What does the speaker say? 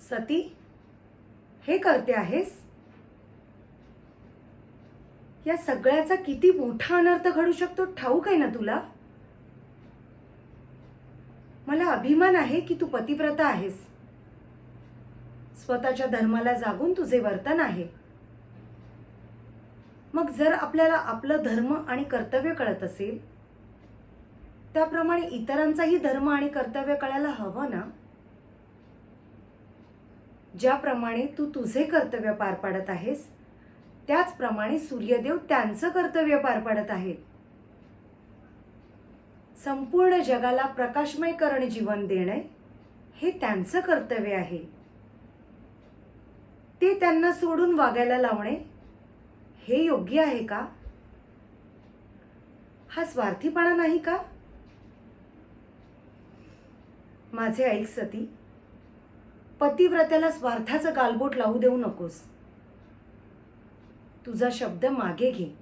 सती, हे करते आहेस? या सगळ्याचा किती मोठा अनर्थ घडू शकतो ठाऊक आहे ना तुला? मला अभिमान आहे की तू पतिव्रता आहेस. स्वतःच्या धर्माला जागून तुझे वर्तन आहे. मग जर आपल्याला आपलं धर्म आणि कर्तव्य कळत असेल, त्याप्रमाणे इतरांचाही धर्म आणि कर्तव्य कळायला हवं ना? ज्याप्रमाणे तू तुझे कर्तव्य पार पाडत आहेस, त्याचप्रमाणे सूर्यदेव त्यांचं कर्तव्य पार पाडत आहेत. संपूर्ण जगाला प्रकाशमय करून जीवन देणे हे त्यांचं कर्तव्य आहे. ते त्यांना सोडून वागायला लावणे हे योग्य आहे का? हा स्वार्थीपणा नाही का? माझे ऐक सती, पतिव्रत्याला स्वार्थाचं गालबोट लावू देऊ नकोस. तुझा शब्द मागे घे.